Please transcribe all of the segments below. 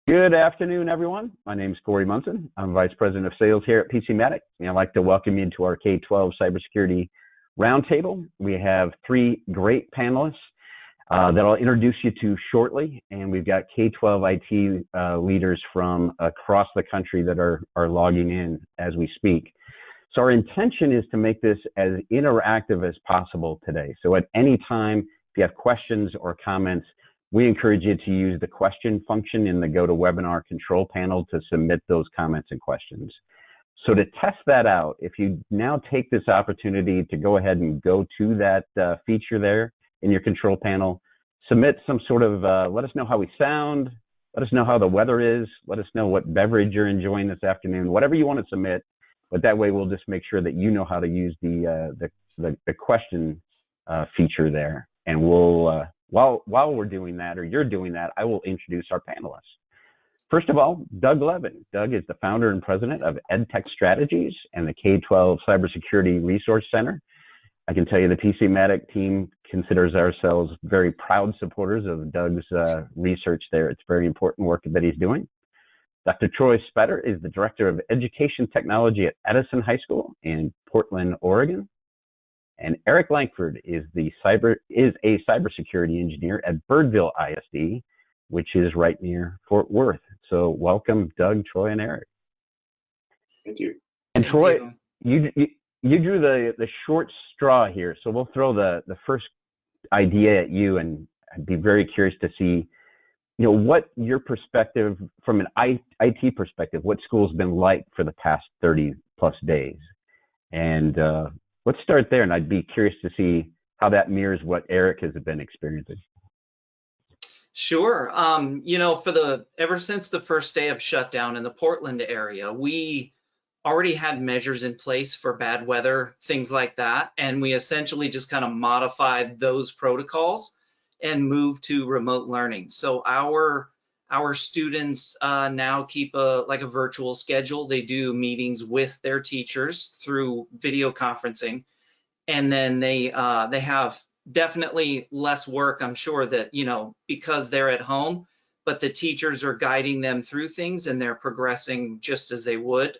Good afternoon, everyone. My name is Corey Munson. I'm Vice President of Sales here at PCmatic, and I'd like to welcome you to our K12 Cybersecurity Roundtable. We have three great panelists that I'll introduce you to shortly, and we've got K12 IT leaders from across the country that are logging in as we speak. So our intention is to make this as interactive as possible today. So at any time, if you have questions or comments, we encourage you to use the question function in the GoToWebinar control panel to submit those comments and questions. So to test that out, if you now take this opportunity to go ahead and go to that feature there in your control panel, submit some sort of, let us know how we sound, let us know how the weather is, let us know what beverage you're enjoying this afternoon, whatever you want to submit, but that way we'll just make sure that you know how to use the question feature there. And we'll, while we're doing that, or you're doing that, I will introduce our panelists. First of all, Doug Levin. Doug is the founder and president of EdTech Strategies and the K12 Cybersecurity Resource Center. I can tell you the PCmatic team considers ourselves very proud supporters of Doug's research there. It's very important work that he's doing. Dr. Troy Spetter is the director of education technology at Edison High School in Portland, Oregon. And Eric Lankford is a cybersecurity engineer at Birdville ISD, which is right near Fort Worth. So welcome, Doug, Troy, and Eric. Thank you. And Troy, you drew the short straw here, so we'll throw the first idea at you, and I'd be very curious to see, what your perspective from an IT perspective, what school's been like for the past 30 plus days, and let's start there, and I'd be curious to see how that mirrors what Eric has been experiencing. Sure. Ever since the first day of shutdown in the Portland area, we already had measures in place for bad weather, things like that, and we essentially just kind of modified those protocols and moved to remote learning. So our students now keep a virtual schedule. They do meetings with their teachers through video conferencing, and then they have definitely less work, I'm sure, that because they're at home, but the teachers are guiding them through things and they're progressing just as they would.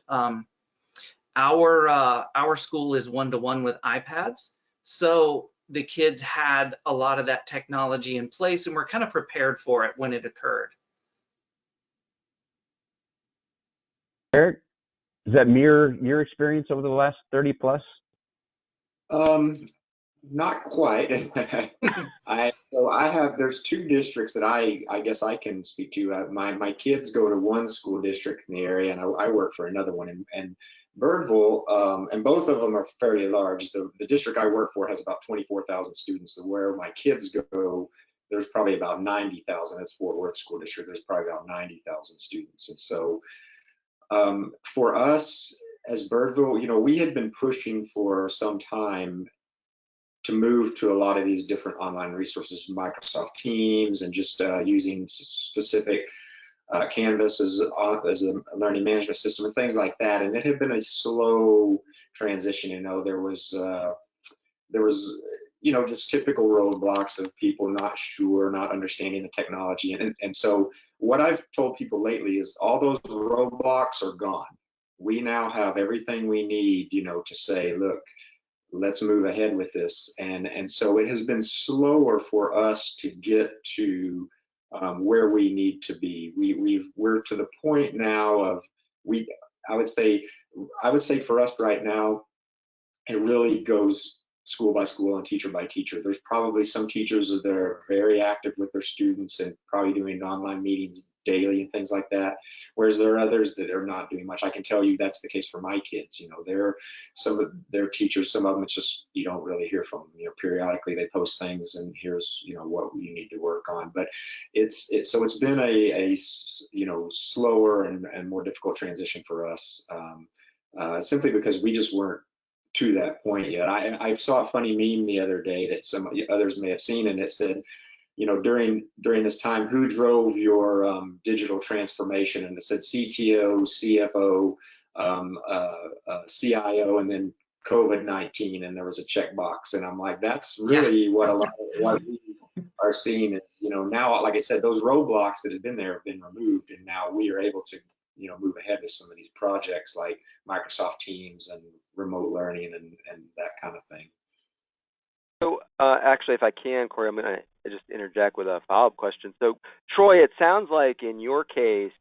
Our school is one-to-one with iPads, so the kids had a lot of that technology in place and we're kind of prepared for it when it occurred. Eric, does that mirror your experience over the last 30 plus? Not quite. There's two districts that I guess I can speak to. My kids go to one school district in the area, and I work for another one. And Birdville, and both of them are fairly large. The district I work for has about 24,000 students, and where my kids go, there's probably about 90,000. That's Fort Worth School District. There's probably about 90,000 students, and so for us as Birdville, we had been pushing for some time to move to a lot of these different online resources, Microsoft Teams, and just using specific Canvas as a learning management system and things like that. And it had been a slow transition. There was just typical roadblocks of people not sure, not understanding the technology. And so what I've told people lately is all those roadblocks are gone. We now have everything we need, to say, look, let's move ahead with this. And so it has been slower for us to get to where we need to be. We're to the point now of I would say for us right now, it really goes school by school and teacher by teacher. There's probably some teachers that are very active with their students and probably doing online meetings daily and things like that, whereas there are others that are not doing much. I can tell you that's the case for my kids. Some of their teachers, some of them it's just you don't really hear from them. Periodically they post things and here's what you need to work on. But it's been a slower and more difficult transition for us, simply because we just weren't to that point yet. I saw a funny meme the other day that some others may have seen, and it said, during this time, who drove your digital transformation? And it said CTO, CFO, CIO, and then COVID-19, and there was a checkbox. And I'm like, that's really what a lot of what we are seeing is, now, like I said, those roadblocks that had been there have been removed, and now we are able to, move ahead with some of these projects like Microsoft Teams and remote learning and that kind of thing. So actually, if I can, Corey, I'm going to just interject with a follow-up question. So Troy, it sounds like in your case,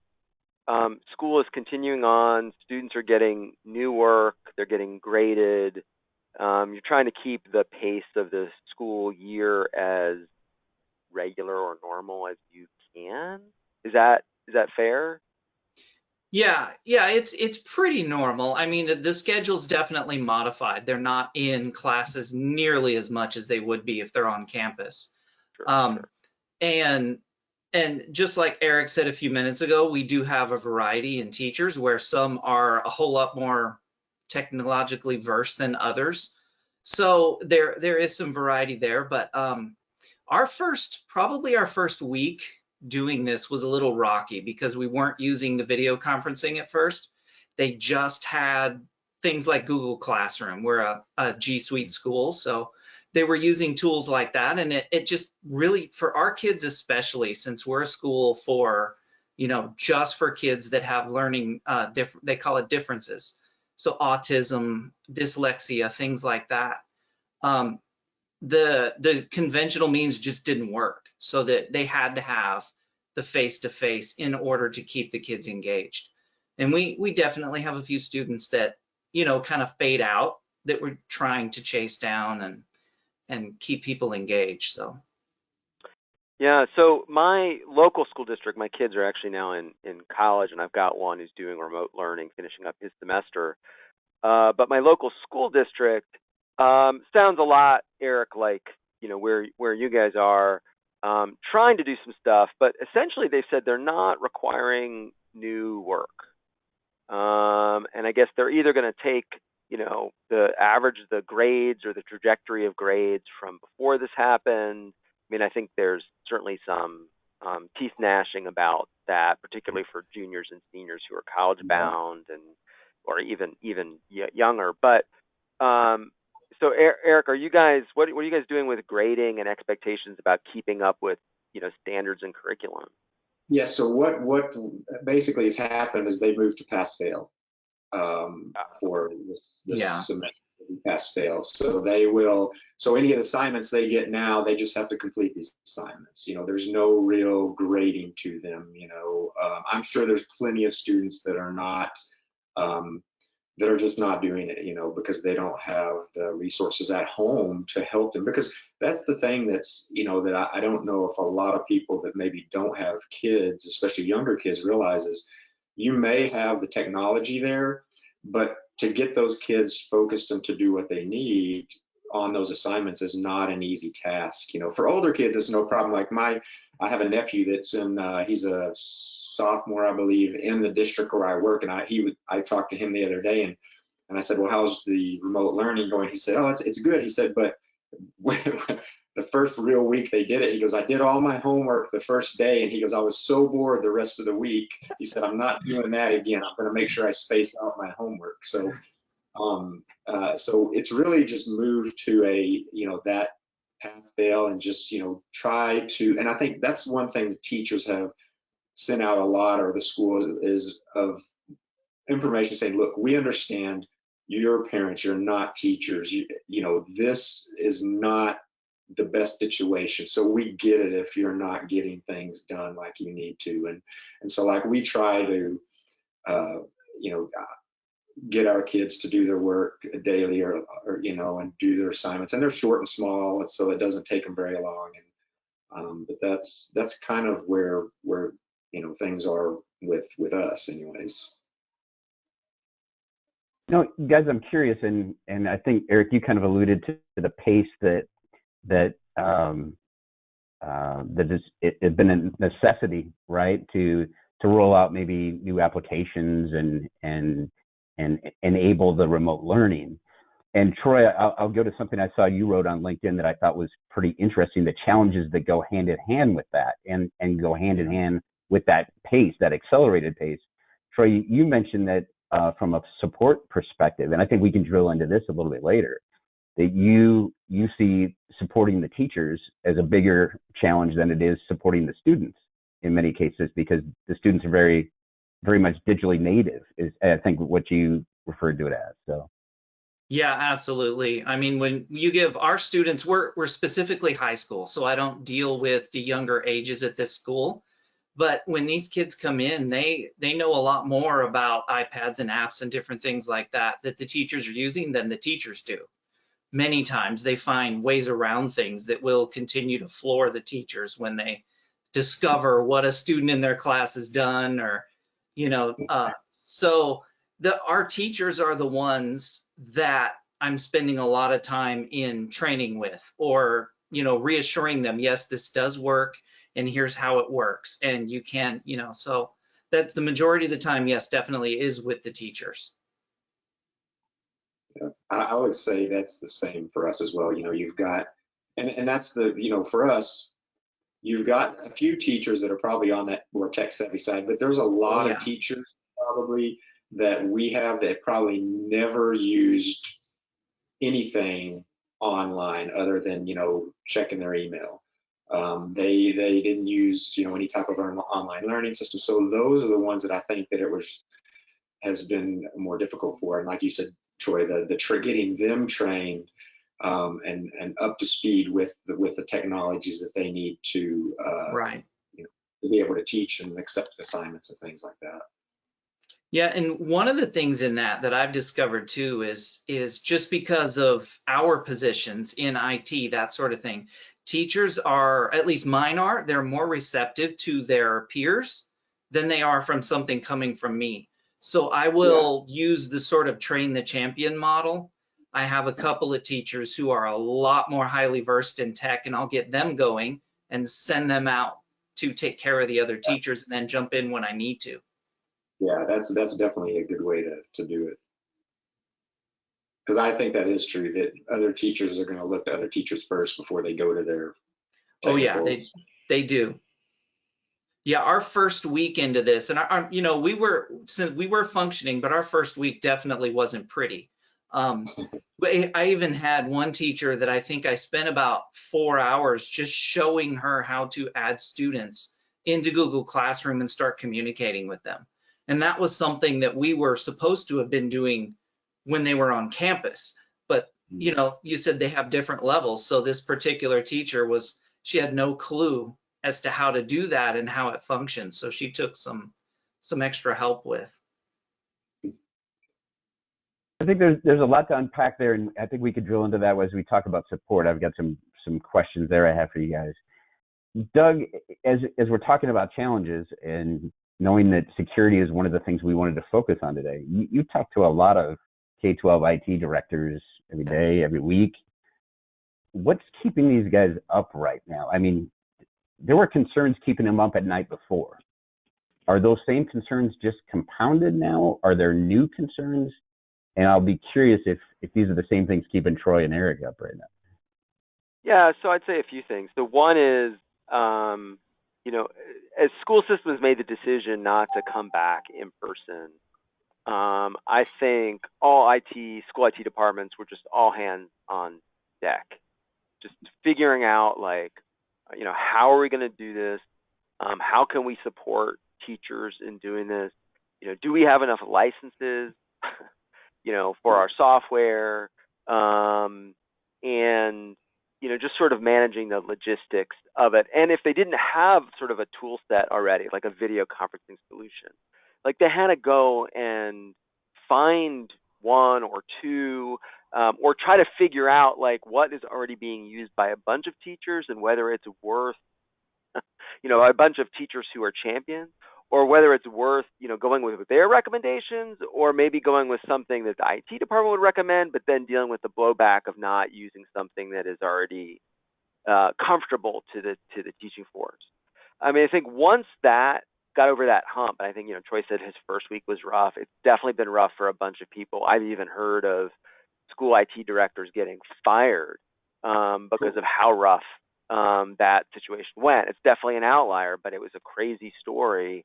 school is continuing on, students are getting new work, they're getting graded. You're trying to keep the pace of the school year as regular or normal as you can. Is that fair? Yeah, it's pretty normal. I mean, the schedule's definitely modified. They're not in classes nearly as much as they would be if they're on campus. Sure. And just like Eric said a few minutes ago, we do have a variety in teachers where some are a whole lot more technologically versed than others. So there is some variety there, but probably our first week doing this was a little rocky because we weren't using the video conferencing at first. They just had things like Google Classroom. We're a G Suite school, so they were using tools like that, and it just really, for our kids especially, since we're a school for, just for kids that have learning, they call it differences. So autism, dyslexia, things like that. The conventional means just didn't work, so that they had to have the face-to-face in order to keep the kids engaged. And we definitely have a few students that, kind of fade out that we're trying to chase down and keep people engaged. So Yeah, so my local school district, my kids are actually now in college, and I've got one who's doing remote learning, finishing up his semester. But my local school district sounds a lot, Eric, like where you guys are, trying to do some stuff, but essentially they've said they're not requiring new work. And I guess they're either going to take the average, the grades, or the trajectory of grades from before this happened. I mean, I think there's certainly some teeth gnashing about that, particularly for juniors and seniors who are college bound or even younger. But so Eric, are you guys what are you guys doing with grading and expectations about keeping up with standards and curriculum? Yeah. So what basically has happened is they moved to pass fail for this semester. Pass fail. So they will. So any of the assignments they get now, they just have to complete these assignments. There's no real grading to them. I'm sure there's plenty of students that are not. That are just not doing it, because they don't have the resources at home to help them. Because that's the thing that's, that I don't know if a lot of people that maybe don't have kids, especially younger kids, realizes you may have the technology there, but to get those kids focused and to do what they need on those assignments is not an easy task. For older kids, it's no problem. Like I have a nephew that's he's a sophomore, I believe, in the district where I work, and I talked to him the other day, and I said, well, how's the remote learning going? He said, oh, it's good. He said, but the first real week they did it, he goes, I did all my homework the first day, and he goes, I was so bored the rest of the week. He said, I'm not doing that again. I'm going to make sure I space out my homework. So so it's really just moved to that pass fail, and just try to, and I think that's one thing the teachers have sent out a lot, or the school is of information saying, look, we understand you're parents, you're not teachers, this is not the best situation, so we get it if you're not getting things done like you need to, and so like we try to get our kids to do their work daily, or and do their assignments, and they're short and small, so it doesn't take them very long, and but that's kind of where things are with us anyways. Guys, I'm curious, and I think Eric, you kind of alluded to the pace that it's been a necessity, right, to roll out maybe new applications and enable the remote learning. And Troy, I'll go to something I saw you wrote on LinkedIn that I thought was pretty interesting, the challenges that go hand in hand with that, and go hand in hand with that pace, that accelerated pace. Troy, you mentioned that from a support perspective, and I think we can drill into this a little bit later, that you see supporting the teachers as a bigger challenge than it is supporting the students in many cases, because the students are very, very much digitally native, is I think what you referred to it as. So Yeah, absolutely. I mean, when you give our students, we're specifically high school, so I don't deal with the younger ages at this school. But when these kids come in, they know a lot more about iPads and apps and different things like that that the teachers are using than the teachers do. Many times they find ways around things that will continue to floor the teachers when they discover what a student in their class has done, or so our teachers are the ones that I'm spending a lot of time in training with, or reassuring them, yes, this does work and here's how it works, and you can, so that's the majority of the time. Yes, definitely is with the teachers. Yeah, I would say that's the same for us as well. You've got, and that's for us, you've got a few teachers that are probably on that more tech savvy side, but there's a Oh lot of yeah. teachers probably that we have that probably never used anything online other than checking their email. They didn't use any type of online learning system. So those are the ones that I think that has been more difficult for. And like you said, Troy, getting them trained and up to speed with the technologies that they need to Right. to be able to teach and accept assignments and things like that. Yeah, and one of the things in that I've discovered too is just because of our positions in IT, that sort of thing, teachers are, at least mine are, they're more receptive to their peers than they are from something coming from me. So I Yeah. will use the sort of train the champion model. I have a couple of teachers who are a lot more highly versed in tech, and I'll get them going and send them out to take care of the other teachers and then jump in when I need to. Yeah, that's definitely a good way to do it. Because I think that is true, that other teachers are going to look to other teachers first before they go to their Oh yeah, technical. they do. Yeah, our first week into this, and since we were functioning, but our first week definitely wasn't pretty. I even had one teacher that I think I spent about 4 hours just showing her how to add students into Google Classroom and start communicating with them. And that was something that we were supposed to have been doing when they were on campus. But you said they have different levels. So this particular teacher she had no clue as to how to do that and how it functions. So she took some extra help with. I think there's a lot to unpack there, and I think we could drill into that as we talk about support. I've got some questions there I have for you guys. Doug, as we're talking about challenges and knowing that security is one of the things we wanted to focus on today, you talk to a lot of K12 IT directors every day, every week. What's keeping these guys up right now? I mean, there were concerns keeping them up at night before. Are those same concerns just compounded now? Are there new concerns? And I'll be curious if these are the same things keeping Troy and Eric up right now. Yeah, so I'd say a few things. The one is, as school systems made the decision not to come back in person, I think all school IT departments were just all hands on deck, just figuring out how are we going to do this? How can we support teachers in doing this? Do we have enough licenses, for our software? And just sort of managing the logistics of it. And if they didn't have sort of a tool set already, like a video conferencing solution, like they had to go and find one or two, or try to figure out what is already being used by a bunch of teachers and whether it's worth, a bunch of teachers who are champions, or whether it's worth, going with their recommendations, or maybe going with something that the IT department would recommend, but then dealing with the blowback of not using something that is already comfortable to the teaching force. I mean, I think once that got over that hump, and I think, Troy said his first week was rough. It's definitely been rough for a bunch of people. I've even heard of school IT directors getting fired because of how rough that situation went. It's definitely an outlier, but it was a crazy story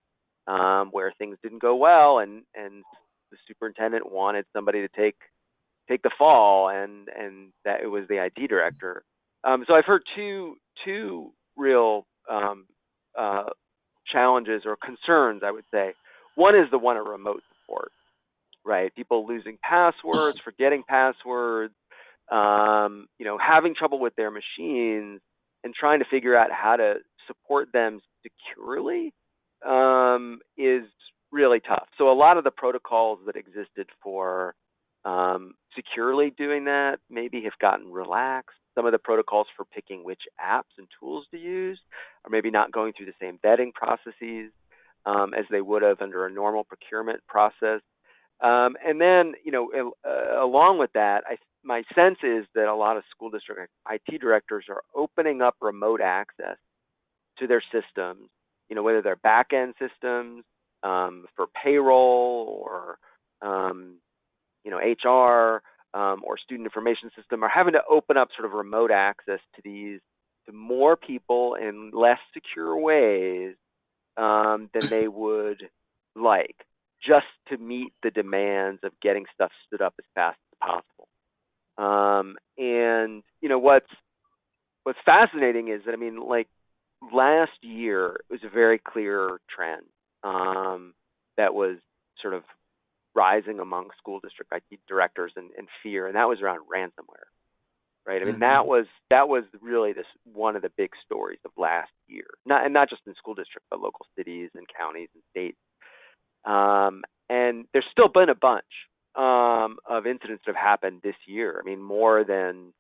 where things didn't go well, and the superintendent wanted somebody to take the fall, and that it was the IT director. So I've heard two real challenges or concerns, I would say. One is the one of remote support, right? People losing passwords, forgetting passwords, having trouble with their machines, and trying to figure out how to support them securely is really tough. So a lot of the protocols that existed for securely doing that maybe have gotten relaxed. Some of the protocols for picking which apps and tools to use are maybe not going through the same vetting processes as they would have under a normal procurement process. And then, along with that, my sense is that a lot of school district IT directors are opening up remote access to their systems, whether they're back-end systems for payroll or, HR or student information system, are having to open up sort of remote access to these to more people in less secure ways than they would like, just to meet the demands of getting stuff stood up as fast as possible. And what's fascinating is that, last year it was a very clear trend that was sort of rising among school district IT directors and fear, and that was around ransomware, right? That was really one of the big stories of last year, not just in school districts, but local cities and counties and states. And there's still been a bunch of incidents that have happened this year. More than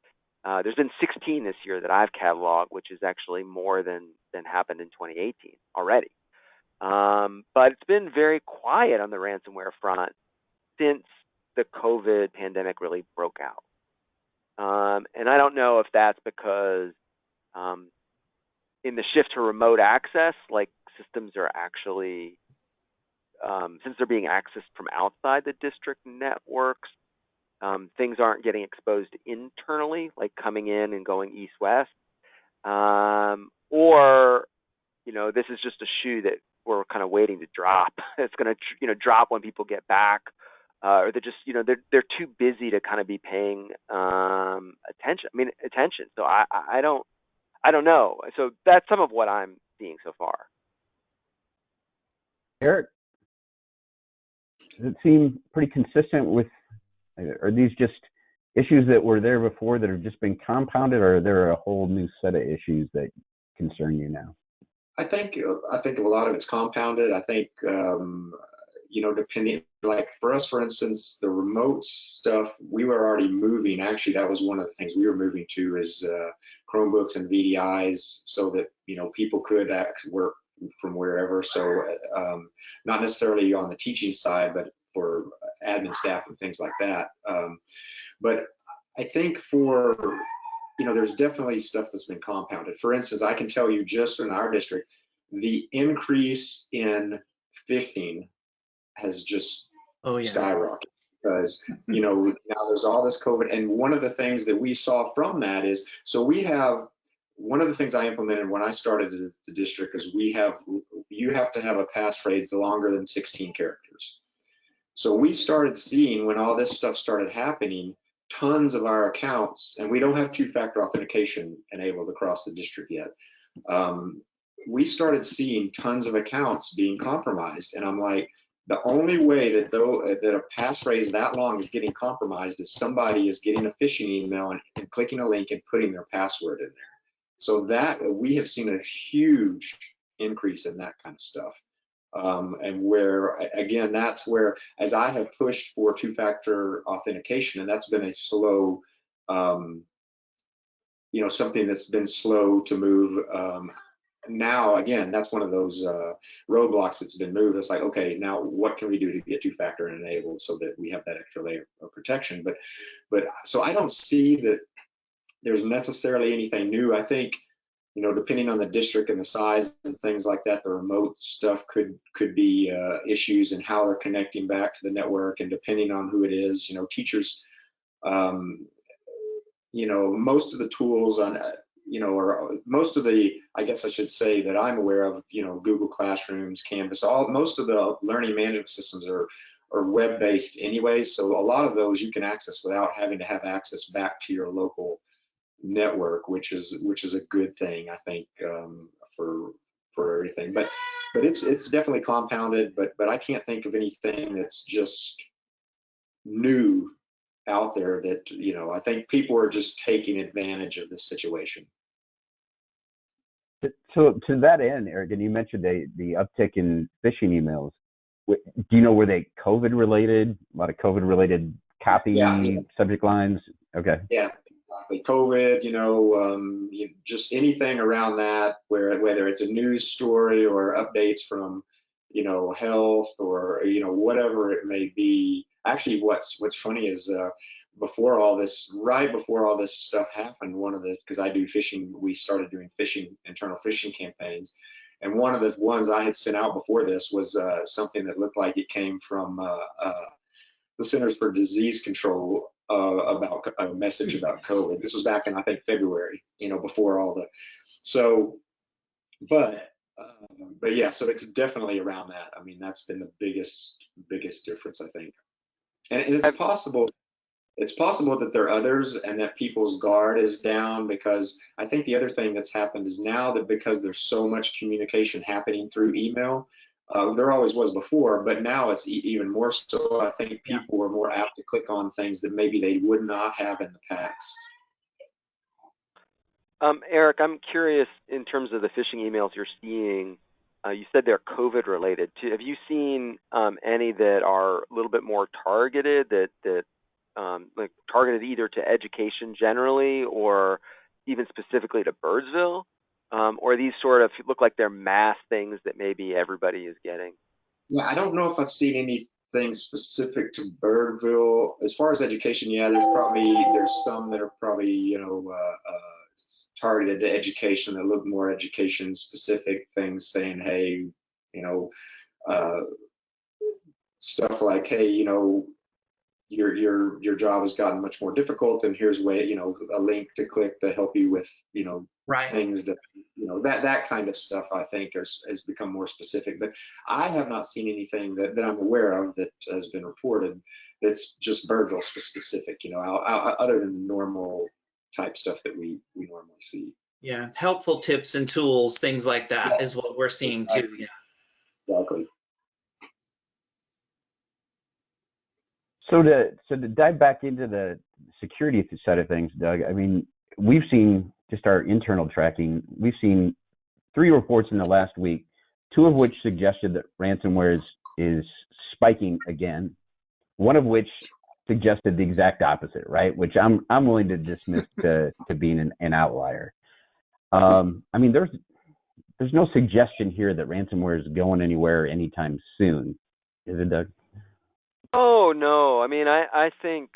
there's been 16 this year that I've cataloged, which is actually more than happened in 2018 already. But it's been very quiet on the ransomware front since the COVID pandemic really broke out. And I don't know if that's because in the shift to remote access, like systems are actually, since they're being accessed from outside the district networks, things aren't getting exposed internally, like coming in and going east-west. Or, this is just a shoe that we're kind of waiting to drop. It's going to, drop when people get back, or they're just, they're too busy to kind of be paying attention. So I don't know. So that's some of what I'm seeing so far. Eric, does it seem pretty consistent with? Are these just issues that were there before that have just been compounded, or are there a whole new set of issues that concern you now? I think a lot of it's compounded. I think depending, like for us, for instance, the remote stuff, we were already moving. Actually, that was one of the things we were moving to is Chromebooks and VDIs, so that people could work from wherever. So not necessarily on the teaching side, but for admin staff and things like that. But I think there's definitely stuff that's been compounded. For instance, I can tell you just in our district, the increase in phishing has just skyrocketed because, now there's all this COVID. And one of the things that we saw from that is, so we have, one of the things I implemented when I started the district is you have to have a passphrase longer than 16 characters. So we started seeing, when all this stuff started happening, tons of our accounts, and we don't have two-factor authentication enabled across the district yet. We started seeing tons of accounts being compromised, and I'm like, the only way that a passphrase that long is getting compromised is somebody is getting a phishing email and clicking a link and putting their password in there. So that we have seen a huge increase in that kind of stuff. And where, again, that's where, as I have pushed for two-factor authentication, and that's been a slow, something that's been slow to move. Now, again, that's one of those roadblocks that's been moved. It's like, okay, now what can we do to get two-factor enabled so that we have that extra layer of protection? But so I don't see that there's necessarily anything new. I think, depending on the district and the size and things like that, the remote stuff could be issues and how they're connecting back to the network, and depending on who it is, teachers, most of the tools on, or most of the, I guess I should say that I'm aware of, Google Classrooms, Canvas, most of the learning management systems web-based anyway. So a lot of those you can access without having to have access back to your local network, which is a good thing, I think, for everything. But it's definitely compounded. But I can't think of anything that's just new out there that, I think people are just taking advantage of this situation. So to that end, Eric, and you mentioned the uptick in phishing emails. Do you know, were they COVID related? A lot of COVID related copy subject lines? Okay. Yeah, exactly. COVID, just anything around that, whether it's a news story or updates from, health or, whatever it may be. Actually, what's funny is right before all this stuff happened, because I do phishing, we started doing internal phishing campaigns. And one of the ones I had sent out before this was something that looked like it came from the Centers for Disease Control, about a message about COVID. This was back in, I think, February, before all the, so, but yeah, so it's definitely around that. I mean, that's been the biggest difference, I think. And it's possible that there are others and that people's guard is down, because I think the other thing that's happened is now that because there's so much communication happening through email, there always was before, but now it's even more so. I think people are more apt to click on things that maybe they would not have in the past. Eric, I'm curious, in terms of the phishing emails you're seeing, you said they're COVID related. Have you seen any that are a little bit more targeted, that like targeted either to education generally or even specifically to Birdsville? Or these sort of look like they're mass things that maybe everybody is getting? Yeah, I don't know if I've seen anything specific to Birdville. As far as education, yeah, there's some that are probably, targeted to education, that look more education specific things, saying, hey, uh, stuff like, hey, your job has gotten much more difficult, and here's a link to click to help you with, Right. things that, that kind of stuff, I think has become more specific. But I have not seen anything that I'm aware of that has been reported that's just Birdville specific, other than the normal type stuff that we normally see. Yeah, helpful tips and tools, things like that is what we're seeing too. Yeah. Exactly. So to dive back into the security side of things, Doug, I mean, we've seen, just our internal tracking, we've seen 3 reports in the last week, 2 of which suggested that ransomware is spiking again, one of which suggested the exact opposite, right? Which I'm willing to dismiss to being an outlier. I mean, there's no suggestion here that ransomware is going anywhere anytime soon, is it, Doug? Oh, no. I mean, I think,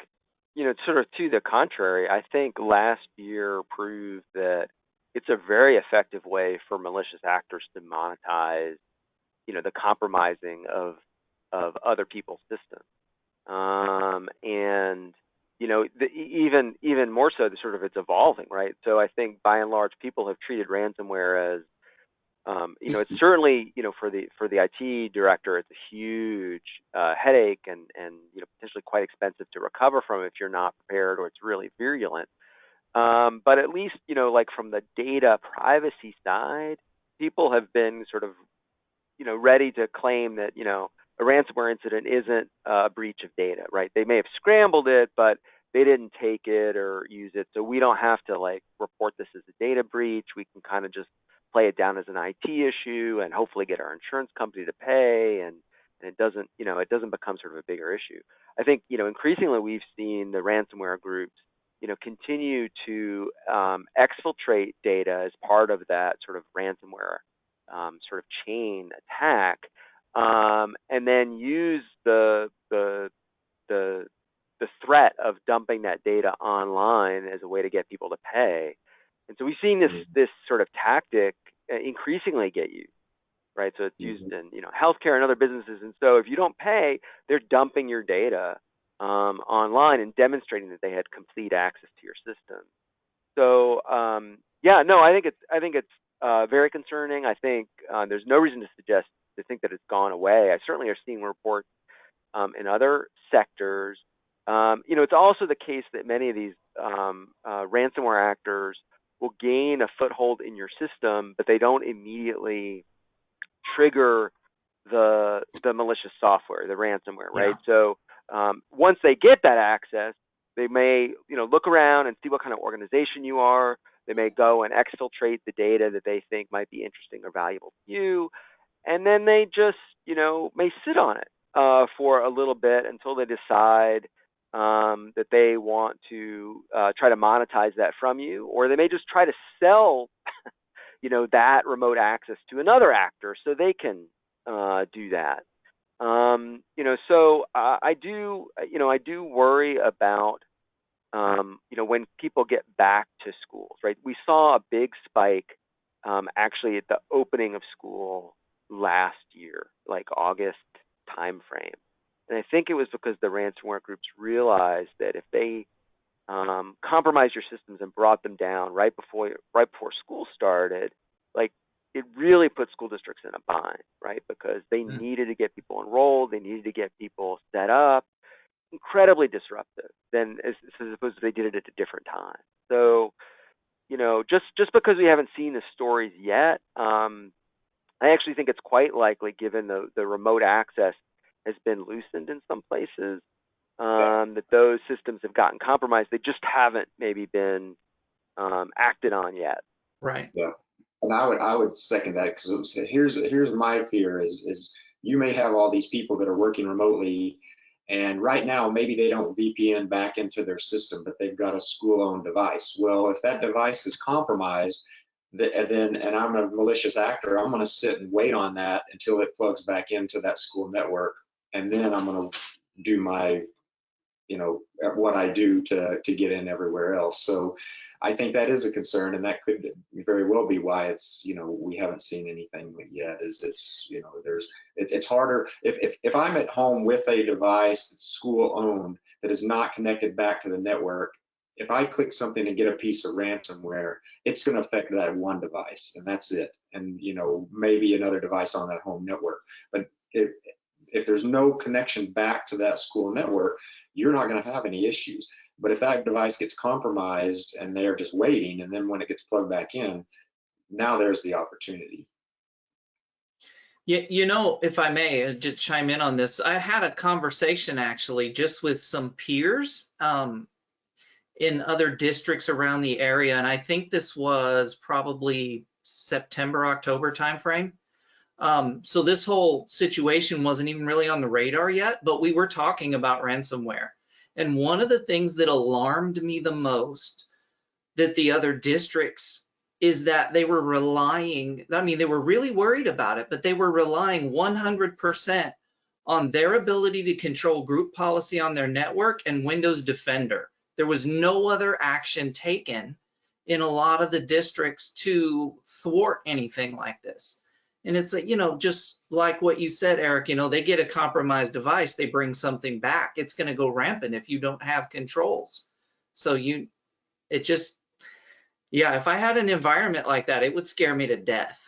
sort of to the contrary. I think last year proved that it's a very effective way for malicious actors to monetize, the compromising of other people's systems. And, even more so, it's evolving, right? So I think by and large, people have treated ransomware as, it's certainly, for the IT director, it's a huge headache and potentially quite expensive to recover from if you're not prepared or it's really virulent. But at least, like from the data privacy side, people have been sort of, ready to claim that, a ransomware incident isn't a breach of data, right? They may have scrambled it, but they didn't take it or use it. So we don't have to report this as a data breach. We can kind of just play it down as an IT issue and hopefully get our insurance company to pay, and it doesn't become sort of a bigger issue. I think, increasingly we've seen the ransomware groups, continue to exfiltrate data as part of that sort of ransomware sort of chain attack, and then use the threat of dumping that data online as a way to get people to pay. And so we've seen this sort of tactic increasingly get used, right? So it's used in healthcare and other businesses. And so if you don't pay, they're dumping your data online and demonstrating that they had complete access to your system. So I think it's very concerning. I think there's no reason to think that it's gone away. I certainly are seeing reports in other sectors. It's also the case that many of these ransomware actors will gain a foothold in your system, but they don't immediately trigger the malicious software, the ransomware, right? So once they get that access, they may look around and see what kind of organization you are. They may go and exfiltrate the data that they think might be interesting or valuable to you, and then they just may sit on it for a little bit until they decide that they want to try to monetize that from you, or they may just try to sell that remote access to another actor so they can do that. So I do worry about when people get back to schools, right? We saw a big spike actually at the opening of school last year, like August timeframe. And I think it was because the ransomware groups realized that if they compromised your systems and brought them down right before school started, like it really put school districts in a bind, right? Because they needed to get people enrolled, they needed to get people set up. Incredibly disruptive than as opposed to they did it at a different time. So, just because we haven't seen the stories yet, I actually think it's quite likely, given the remote access has been loosened in some places, that those systems have gotten compromised. They just haven't maybe been acted on yet. Right. Yeah. And I would second that, because here's my fear is you may have all these people that are working remotely, and right now maybe they don't VPN back into their system, but they've got a school-owned device. Well, if that device is compromised, and I'm a malicious actor, I'm going to sit and wait on that until it plugs back into that school network, and then I'm going to do my what I do to get in everywhere else. So I think that is a concern, and that could very well be why it's we haven't seen anything yet. Is it's harder if I'm at home with a device that's school owned that is not connected back to the network. If I click something and get a piece of ransomware, it's going to affect that one device, and that's it. And maybe another device on that home network. But if there's no connection back to that school network, you're not going to have any issues. But if that device gets compromised and they're just waiting, and then when it gets plugged back in, now there's the opportunity. Yeah, if I may just chime in on this, I had a conversation actually just with some peers in other districts around the area, and I think this was probably September, October timeframe. So this whole situation wasn't even really on the radar yet, but we were talking about ransomware. And one of the things that alarmed me the most that the other districts is that they were relying, they were really worried about it, but they were relying 100% on their ability to control group policy on their network and Windows Defender. There was no other action taken in a lot of the districts to thwart anything like this. And it's like, just like what you said, Eric, they get a compromised device, they bring something back, it's going to go rampant if you don't have controls. So if I had an environment like that, it would scare me to death.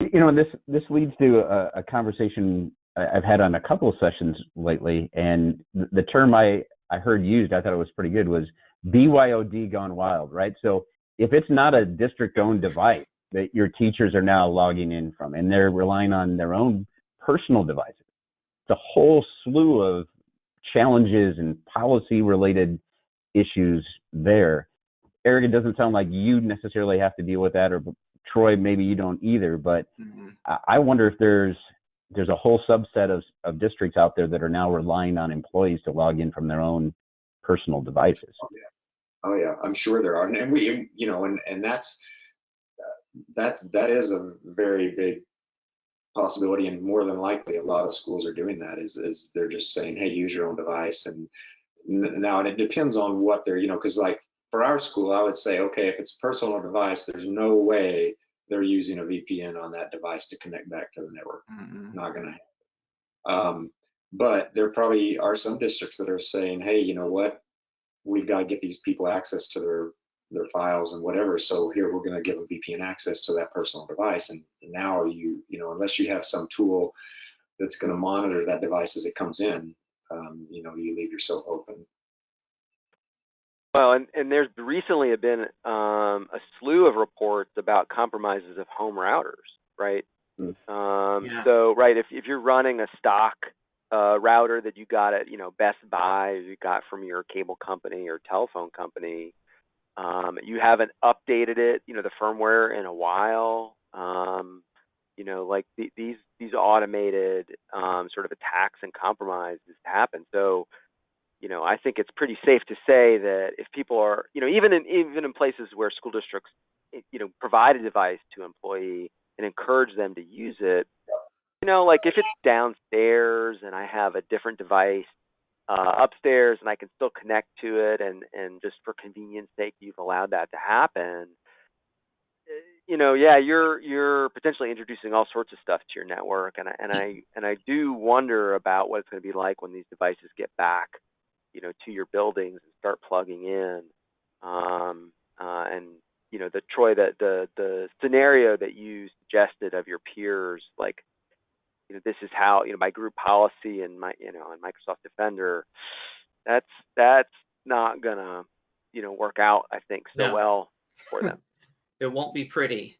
This leads to a conversation I've had on a couple of sessions lately, and the term I heard used, I thought it was pretty good, was BYOD gone wild, right? So if it's not a district-owned device that your teachers are now logging in from, and they're relying on their own personal devices, it's a whole slew of challenges and policy-related issues there. Eric, it doesn't sound like you necessarily have to deal with that, or Troy, maybe you don't either, but I wonder if there's a whole subset of districts out there that are now relying on employees to log in from their own personal devices. Oh yeah, I'm sure there are, and we, and that is a very big possibility, and more than likely, a lot of schools are doing that. Is they're just saying, hey, use your own device, and now it depends on what they're, because like for our school, I would say, okay, if it's a personal device, there's no way they're using a VPN on that device to connect back to the network. Not gonna happen. But there probably are some districts that are saying, hey, you know what? We've got to get these people access to their files and whatever. So here we're going to give a VPN access to that personal device. And now you know, unless you have some tool that's going to monitor that device as it comes in, you know, you leave yourself open. Well, and there's recently been a slew of reports about compromises of home routers, right? Yeah. So, right, if you're running a stock router that you got at, you know, Best Buy, or you got from your cable company or telephone company, you haven't updated it, you know, the firmware in a while, you know, like these automated sort of attacks and compromises happen. So, you know, I think it's pretty safe to say that if people are, you know, even in places where school districts, you know, provide a device to an employee and encourage them to use it, you know, like if it's downstairs and I have a different device upstairs and I can still connect to it, and just for convenience sake, you've allowed that to happen. You know, yeah, you're potentially introducing all sorts of stuff to your network, and I do wonder about what it's going to be like when these devices get back, you know, to your buildings and start plugging in. And you know, the scenario that you suggested of your peers, like, you know, this is how, you know, my group policy and my, you know, and Microsoft Defender, that's not gonna, you know, work out, I think, so No. well for them. It won't be pretty.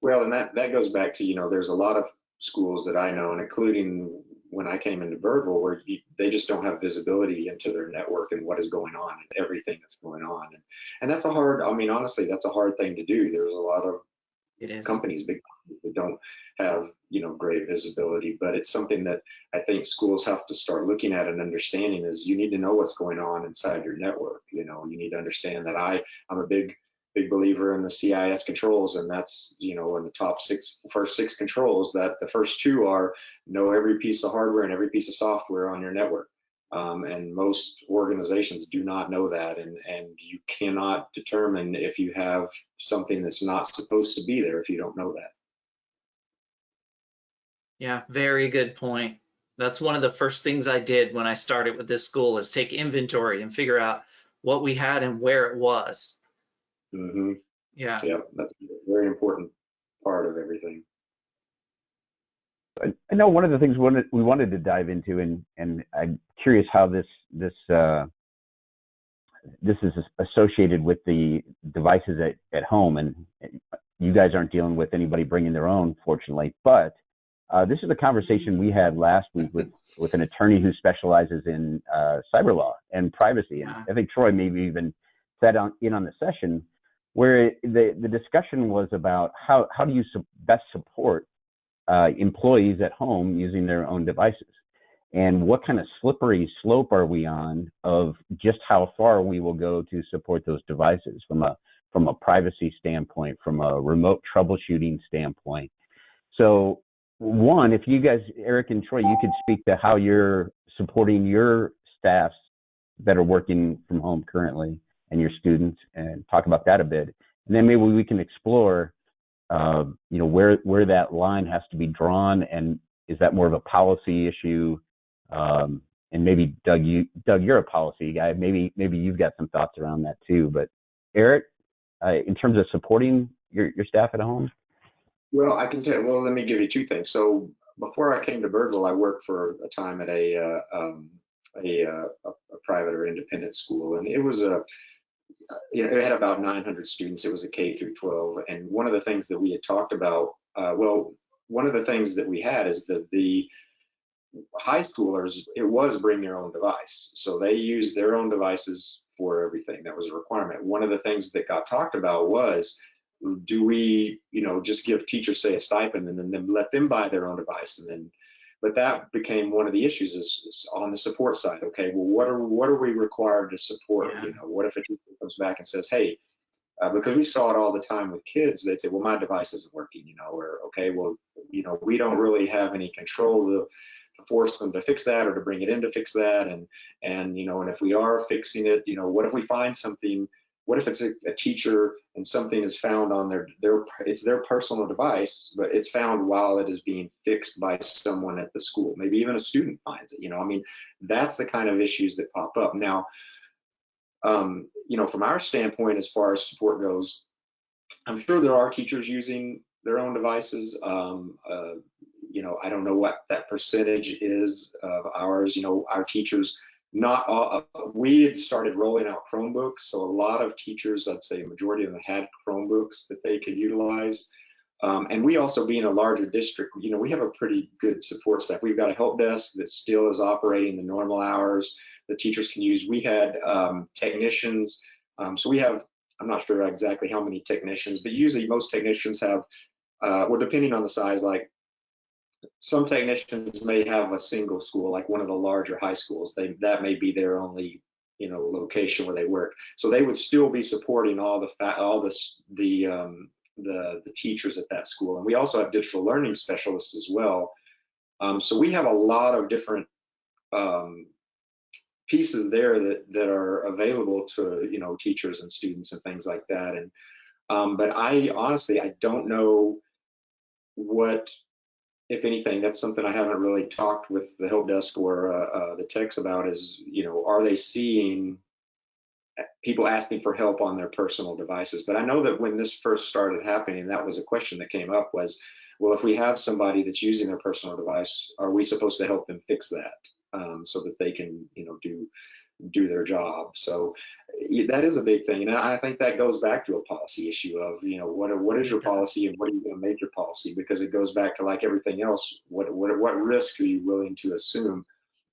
Well, and that goes back to, you know, there's a lot of schools that I know, and including when I came into Birdville, where they just don't have visibility into their network and what is going on and everything that's going on. And that's a hard, I mean, honestly, that's a hard thing to do. There's a lot of It is. companies, big companies, that don't have, you know, great visibility, but it's something that I think schools have to start looking at and understanding. Is you need to know what's going on inside your network. You know, you need to understand that I'm a big believer in the CIS controls, and that's, you know, in the first six controls, that the first two are know every piece of hardware and every piece of software on your network. And most organizations do not know that, and you cannot determine if you have something that's not supposed to be there if you don't know that. Yeah, very good point. That's one of the first things I did when I started with this school, is take inventory and figure out what we had and where it was. Mm-hmm. Yeah. Yeah, that's a very important part of everything. I know one of the things we wanted to dive into, and I'm curious how this is associated with the devices at home, and you guys aren't dealing with anybody bringing their own, fortunately, but this is a conversation we had last week with an attorney who specializes in cyber law and privacy. And I think Troy maybe even sat in on the session where the discussion was about how do you best support employees at home using their own devices, and what kind of slippery slope are we on of just how far we will go to support those devices from a privacy standpoint, from a remote troubleshooting standpoint. So one, if you guys, Eric and Troy, you could speak to how you're supporting your staffs that are working from home currently and your students, and talk about that a bit. And then maybe we can explore you know, where that line has to be drawn, and is that more of a policy issue? And maybe Doug, you're a policy guy. Maybe you've got some thoughts around that too. But Eric, in terms of supporting your staff at home. Well, I can tell. Well, let me give you two things. So before I came to Birdville, I worked for a time at a private or independent school, and it was you know, it had about 900 students. It was a K-12, and one of the things that we had talked about, one of the things that we had is that the high schoolers, it was bring your own device. So they used their own devices for everything. That was a requirement. One of the things that got talked about was, do we, you know, just give teachers, say, a stipend and then let them buy their own device? And then, but that became one of the issues is on the support side. Okay, well, what are we required to support? Yeah. You know, what if a teacher comes back and says, hey, because we saw it all the time with kids, they'd say, well, my device isn't working, you know, or, okay, well, you know, we don't really have any control to force them to fix that or to bring it in to fix that. And, you know, and if we are fixing it, you know, what if we find something, what if it's a teacher and something is found on it's their personal device, but it's found while it is being fixed by someone at the school, maybe even a student finds it, you know, I mean, that's the kind of issues that pop up. Now, from our standpoint, as far as support goes, I'm sure there are teachers using their own devices. I don't know what that percentage is of ours. Our teachers, not all, we had started rolling out Chromebooks. So a lot of teachers, I'd say a majority of them had Chromebooks that they could utilize. And we also, being a larger district, we have a pretty good support staff. We've got a help desk that still is operating the normal hours the teachers can use. We had technicians. So we have, I'm not sure exactly how many technicians, but usually most technicians have, well, depending on the size, like some technicians may have a single school, like one of the larger high schools. That may be their only, location where they work. So they would still be supporting all the teachers at that school. And we also have digital learning specialists as well. So we have a lot of different pieces there that are available to teachers and students and things like that. And but I honestly, I don't know what, if anything. That's something I haven't really talked with the help desk or the techs about, is are they seeing people asking for help on their personal devices? But I know that when this first started happening, that was a question that came up, was, well, if we have somebody that's using their personal device, are we supposed to help them fix that so that they can do their job? So that is a big thing, and I think that goes back to a policy issue of what is your policy, and what are you going to make your policy? Because it goes back to, like everything else, what risk are you willing to assume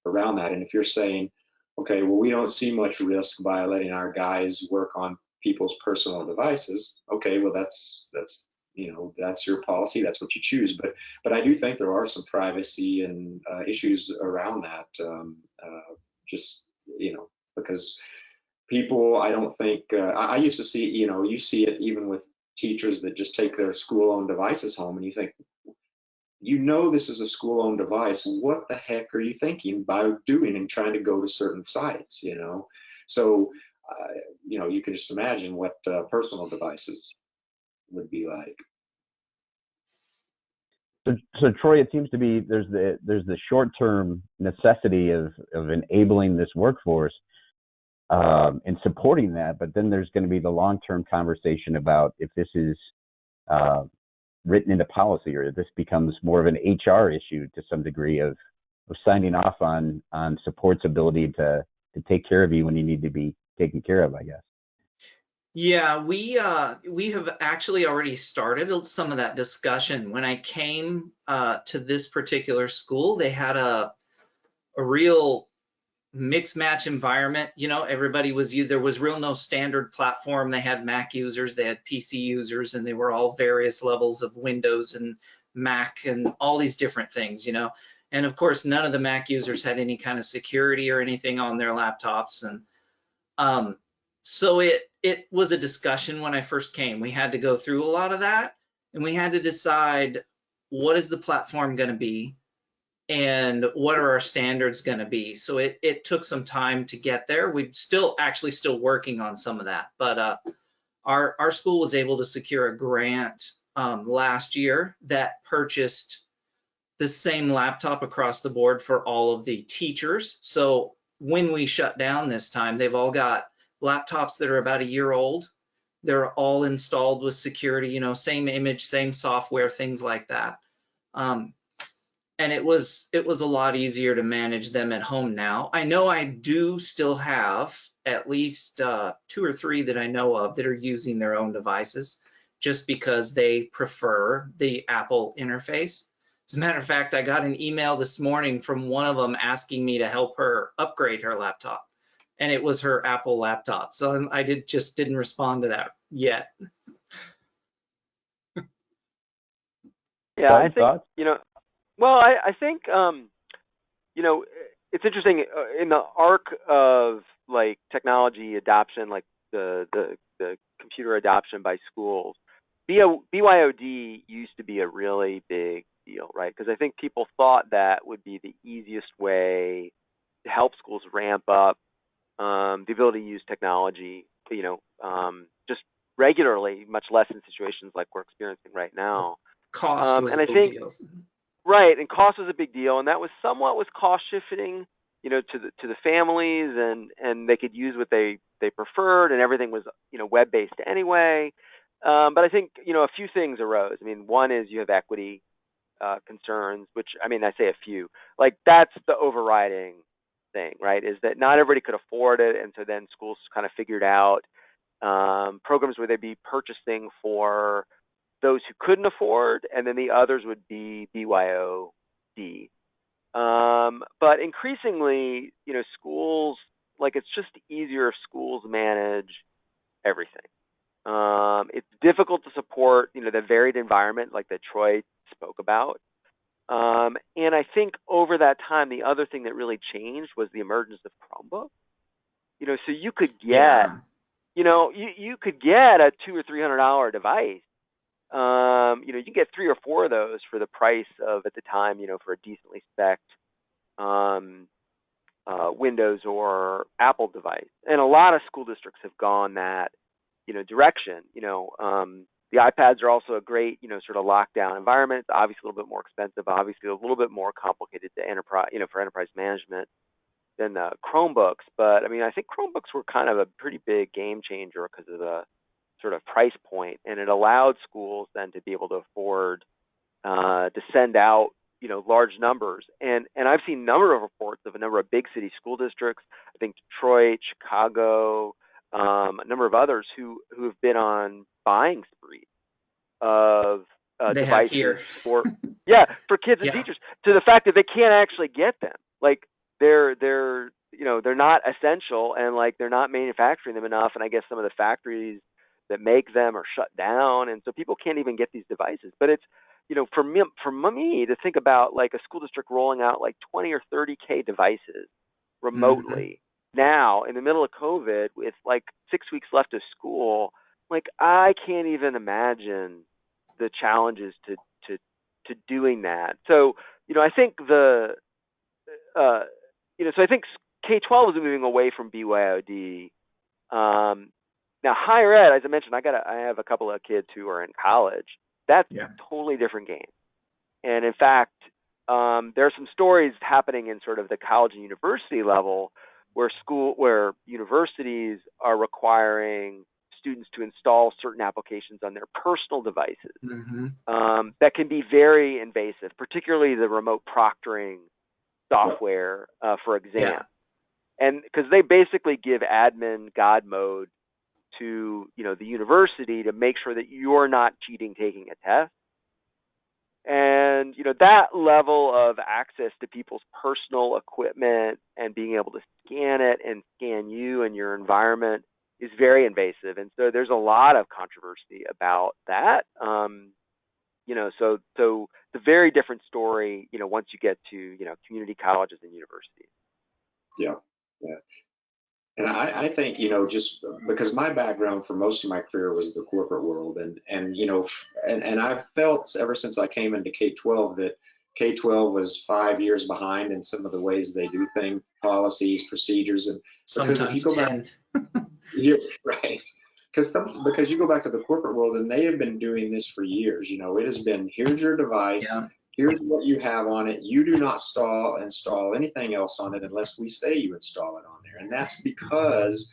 around that? And if you're saying, okay, well, we don't see much risk by letting our guys work on people's personal devices, okay, well, that's your policy, that's what you choose. But I do think there are some privacy and issues around that, just because people, I don't think, I used to see, you see it even with teachers that just take their school-owned devices home, and you think, this is a school-owned device. What the heck are you thinking by doing and trying to go to certain sites? So you can just imagine what personal devices would be like. So Troy, it seems to be there's the short-term necessity of enabling this workforce and supporting that, but then there's going to be the long-term conversation about if this is written into policy, or this becomes more of an HR issue to some degree of signing off on support's ability to take care of you when you need to be taken care of, I guess. Yeah, we have actually already started some of that discussion. When I came to this particular school, they had a real mix match environment. Everybody there was real no standard platform. They had Mac users, they had PC users, and they were all various levels of Windows and Mac and all these different things, And of course, none of the Mac users had any kind of security or anything on their laptops. And so it was a discussion when I first came. We had to go through a lot of that, and we had to decide, what is the platform going to be, and what are our standards going to be? So it took some time to get there. We're still working on some of that, but our school was able to secure a grant last year that purchased the same laptop across the board for all of the teachers. So when we shut down this time, they've all got laptops that are about a year old. They're all installed with security, same image, same software, things like that. And it was a lot easier to manage them at home now. I know I do still have at least 2 or 3 that I know of that are using their own devices, just because they prefer the Apple interface. As a matter of fact, I got an email this morning from one of them asking me to help her upgrade her laptop, and it was her Apple laptop. So I just didn't respond to that yet. Yeah, I think, well, I think, it's interesting in the arc of like technology adoption, like the computer adoption by schools. BYOD used to be a really big deal, right? Because I think people thought that would be the easiest way to help schools ramp up the ability to use technology, just regularly, much less in situations like we're experiencing right now. Cost was a big deal. Right, and cost was a big deal, and that was somewhat cost shifting to the families, and they could use what they preferred, and everything was web based anyway. But I think a few things arose. I mean, one is you have equity concerns, which I say a few. Like that's the overriding thing, right? Is that not everybody could afford it, and so then schools kind of figured out programs where they'd be purchasing for those who couldn't afford, and then the others would be BYOD. But increasingly, schools, like it's just easier if schools manage everything. It's difficult to support, the varied environment like that Troy spoke about. And I think over that time, the other thing that really changed was the emergence of Chromebook. So you could get, you could get a $200 or $300 device. You can get 3 or 4 of those for the price of, at the time, for a decently spec'd Windows or Apple device. And a lot of school districts have gone that, direction. The iPads are also a great, sort of lockdown environment. It's obviously a little bit more expensive, obviously a little bit more complicated to enterprise, for enterprise management than the Chromebooks. But I think Chromebooks were kind of a pretty big game changer because of the sort of price point, and it allowed schools then to be able to afford to send out, large numbers. And I've seen a number of reports of a number of big city school districts, I think Detroit, Chicago, a number of others who have been on buying sprees of devices for kids and teachers, to the fact that they can't actually get them. Like they're not essential, and like they're not manufacturing them enough. And I guess some of the factories that make them are shut down, and so people can't even get these devices. But it's for me to think about like a school district rolling out like 20 or 30K devices remotely now in the middle of COVID with like 6 weeks left of school. Like I can't even imagine the challenges to doing that. So I think so I think K12 is moving away from BYOD. Now higher ed, as I mentioned, I have a couple of kids who are in college. That's a totally different game. And in fact, there are some stories happening in sort of the college and university level where universities are requiring students to install certain applications on their personal devices that can be very invasive, particularly the remote proctoring software for exams. And because they basically give admin God mode to the university to make sure that you're not cheating taking a test. And that level of access to people's personal equipment and being able to scan it and scan you and your environment is very invasive. And so there's a lot of controversy about that. So it's a very different story, once you get to, community colleges and universities. Yeah. And I think, just because my background for most of my career was the corporate world, and I've felt ever since I came into K12 that K12 was 5 years behind in some of the ways they do things, policies, procedures, and sometimes because if you go 10. back, you're right. Because you go back to the corporate world, and they have been doing this for years. It has been, here's your device. Yeah. Here's what you have on it. You do not install anything else on it unless we say you install it on there. And that's because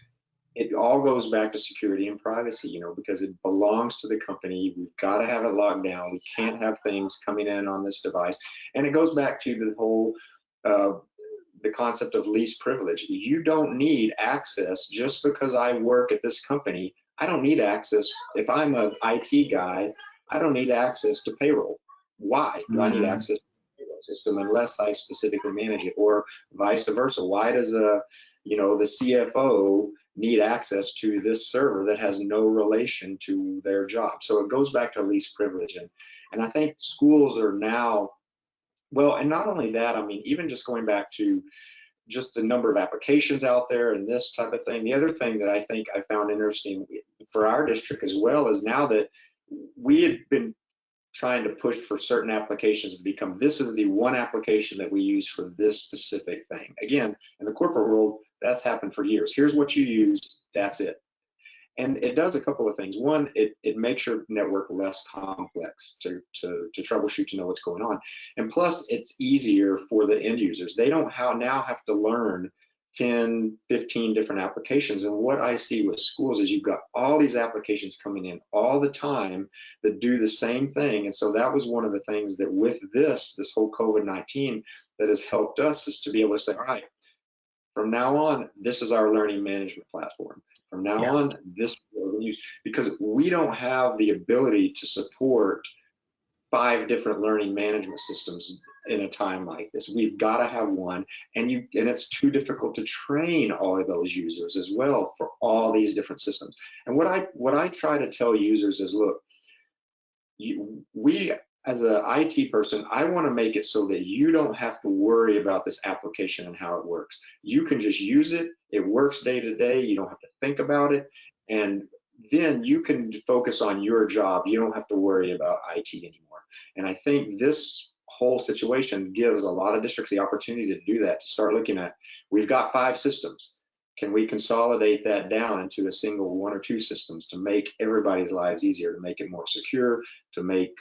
it all goes back to security and privacy, because it belongs to the company. We've got to have it locked down. We can't have things coming in on this device. And it goes back to the whole, the concept of least privilege. You don't need access just because I work at this company. I don't need access. If I'm an IT guy, I don't need access to payroll. Why do I need access to the payroll system unless I specifically manage it, or vice versa? Why does the CFO need access to this server that has no relation to their job? So it goes back to least privilege, and I think schools are now, well, and not only that, even just going back to just the number of applications out there and this type of thing. The other thing that I think I found interesting for our district as well is now that we had been trying to push for certain applications to become, this is the one application that we use for this specific thing. Again, in the corporate world, that's happened for years. Here's what you use, that's it. And it does a couple of things. One, it makes your network less complex to troubleshoot, to know what's going on. And plus, it's easier for the end users. They don't now have to learn 10, 15 different applications. And what I see with schools is you've got all these applications coming in all the time that do the same thing. And so that was one of the things that with this whole COVID-19 that has helped us, is to be able to say, all right, from now on, this is our learning management platform. From now on, this is what we use, because we don't have the ability to support 5 different learning management systems in a time like this. We've got to have one, and it's too difficult to train all of those users as well for all these different systems. And what I try to tell users is, look, we as an IT person, I want to make it so that you don't have to worry about this application and how it works. You can just use it. It works day to day. You don't have to think about it. And then you can focus on your job. You don't have to worry about IT anymore. And I think this whole situation gives a lot of districts the opportunity to do that, to start looking at, we've got 5 systems. Can we consolidate that down into a single 1 or 2 systems to make everybody's lives easier, to make it more secure, to make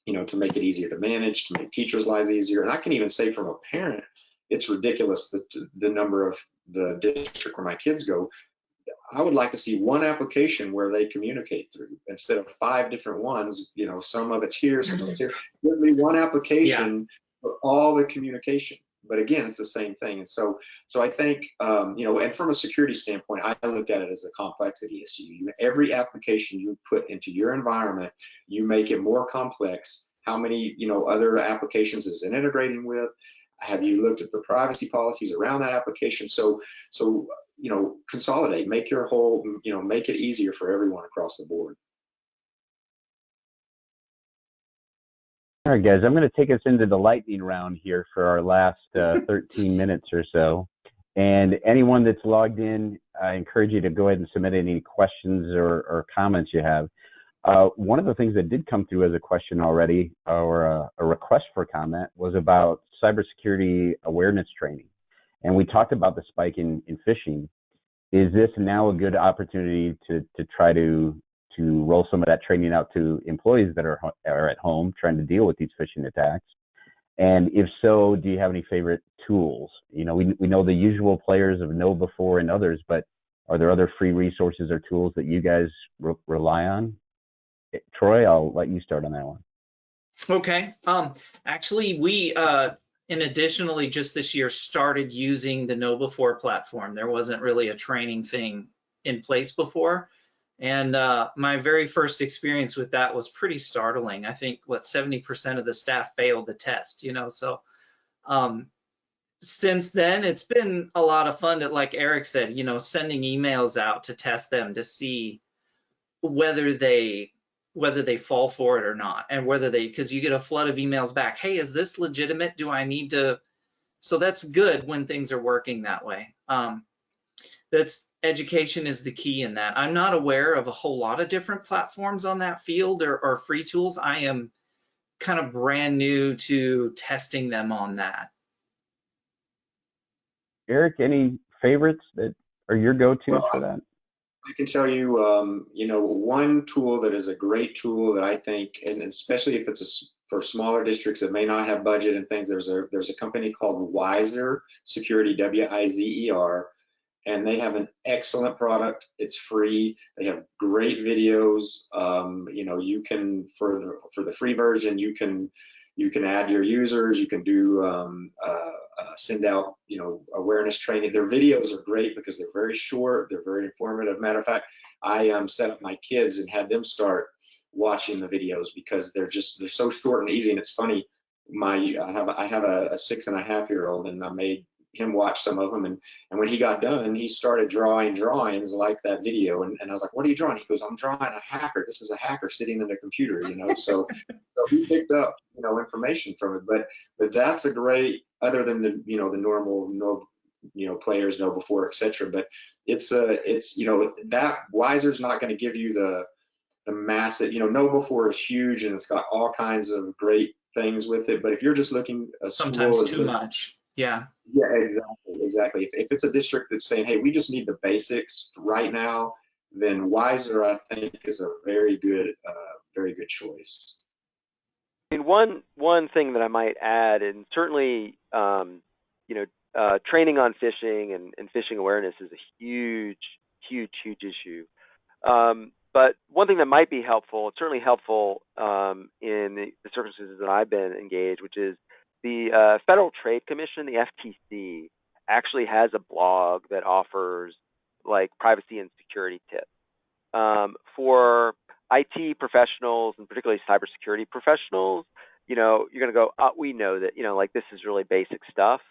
it easier to manage, to make teachers' lives easier. And I can even say from a parent, it's ridiculous that the number of the district where my kids go, I would like to see one application where they communicate through instead of 5 different ones. Some of it's here, some of it's here. Give me one application for all the communication. But again, it's the same thing. And so I think, and from a security standpoint, I look at it as a complexity issue. Every application you put into your environment, you make it more complex. How many, other applications is it integrating with? Have you looked at the privacy policies around that application? So consolidate, make your whole, make it easier for everyone across the board. All right, guys, I'm going to take us into the lightning round here for our last 13 minutes or so. And anyone that's logged in, I encourage you to go ahead and submit any questions or comments you have. One of the things that did come through as a question already, or a request for comment, was about cybersecurity awareness training. And we talked about the spike in phishing. Is this now a good opportunity to try to roll some of that training out to employees that are at home trying to deal with these phishing attacks? And if so, do you have any favorite tools? We know the usual players of KnowBe4 and others, but are there other free resources or tools that you guys rely on? Troy, I'll let you start on that one. Okay. Actually, we additionally just this year started using the KnowBe4 platform. There wasn't really a training thing in place before. And my very first experience with that was pretty startling. I think 70% of the staff failed the test, so since then it's been a lot of fun to, like Eric said, sending emails out to test them to see whether they fall for it or not, and because you get a flood of emails back. Hey, is this legitimate? Do I need to? So that's good when things are working that way. Education is the key in that. I'm not aware of a whole lot of different platforms on that field or free tools. I am kind of brand new to testing them on that. Eric, any favorites that are your go-tos for that? I can tell you, one tool that is a great tool that I think, and especially if it's for smaller districts that may not have budget and things, there's a company called Wizer Security, WIZER, and they have an excellent product. It's free. They have great videos. You can, for the free version, you can add your users. You can do send out awareness training. Their videos are great because they're very short. They're very informative. Matter of fact, I set up my kids and had them start watching the videos because they're so short and easy. And it's funny. I have a 6.5-year-old, and I made him watch some of them, and when he got done, he started drawing drawings like that video, and I was like, what are you drawing? He goes, I'm drawing a hacker. This is a hacker sitting in a computer, so he picked up information from it. But that's a great, other than the the normal players KnowBe4, etc. But it's that Wizer's not going to give you the massive, KnowBe4 is huge and it's got all kinds of great things with it, but if you're just looking, sometimes too much. Yeah, exactly. If it's a district that's saying, hey, we just need the basics right now, then Wiser, I think, is a very good choice. I mean, one thing that I might add, and certainly, training on phishing and phishing awareness is a huge issue. But one thing that might be helpful, it's certainly helpful in the circumstances that I've been engaged, which is the Federal Trade Commission, the FTC, actually has a blog that offers like privacy and security tips for IT professionals and particularly cybersecurity professionals. You're going to go, we know that, like this is really basic stuff.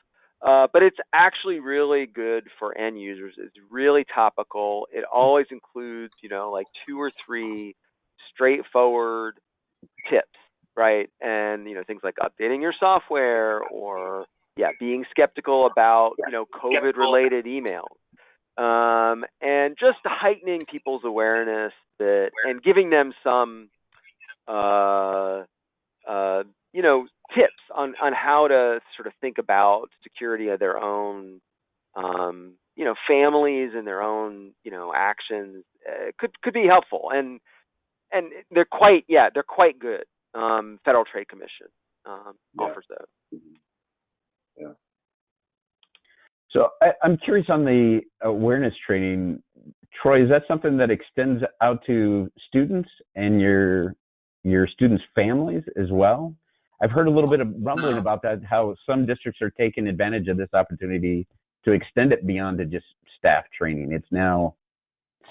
But it's actually really good for end users. It's really topical. It always includes, like 2 or 3 straightforward tips, right? And, things like updating your software or, being skeptical about, COVID-related emails. And just heightening people's awareness and giving them some, tips on how to sort of think about security of their own, families and their own, actions could be helpful. And they're quite good. Federal Trade Commission offers those. Yeah. So I'm curious on the awareness training. Troy, is that something that extends out to students and your students' families as well? I've heard a little bit of rumbling about that, how some districts are taking advantage of this opportunity to extend it beyond to just staff training. It's now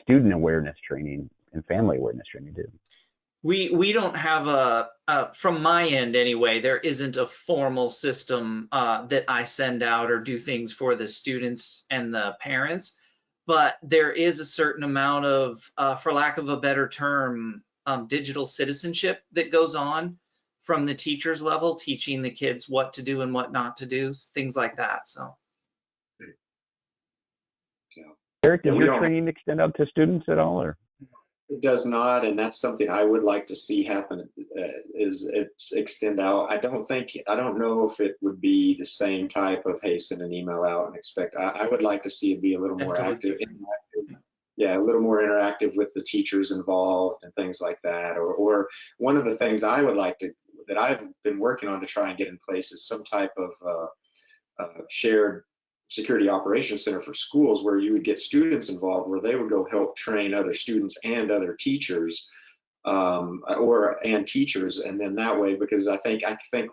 student awareness training and family awareness training too. We don't have from my end anyway, there isn't a formal system that I send out or do things for the students and the parents, but there is a certain amount of, for lack of a better term, digital citizenship that goes on from the teachers level, teaching the kids what to do and what not to do, things like that. So, Eric, does your training extend out to students at all, or? It does not, and that's something I would like to see happen. Is it extend out? I don't know if it would be the same type of, hey, send an email out and expect. I would like to see it be a little more active. Yeah, a little more interactive with the teachers involved and things like that. Or one of the things I would like to, that I've been working on to try and get in place is some type of shared security operations center for schools where you would get students involved, where they would go help train other students and other teachers, and teachers. And then that way, because I think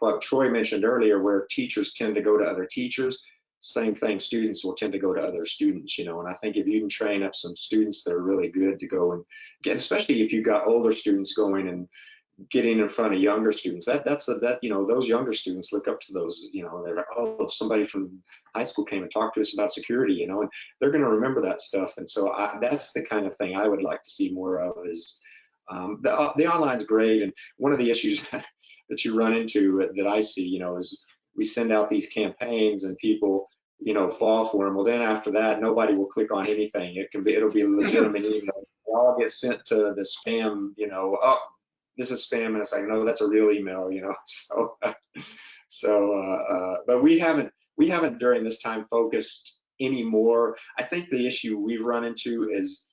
what Troy mentioned earlier, where teachers tend to go to other teachers, same thing, students will tend to go to other students, and I think if you can train up some students that are really good to go and get, especially if you've got older students going and getting in front of younger students, those younger students look up to those, they're like, oh, somebody from high school came and talked to us about security, and they're going to remember that stuff. And so that's the kind of thing I would like to see more of is the online's great. And one of the issues that you run into that I see, is we send out these campaigns and people, fall for them. Well, then after that, nobody will click on anything. It'll be a legitimate email. They all get sent to the spam, oh, this is spam, and it's like, no, that's a real email, but we haven't during this time focused anymore. I think the issue we've run into is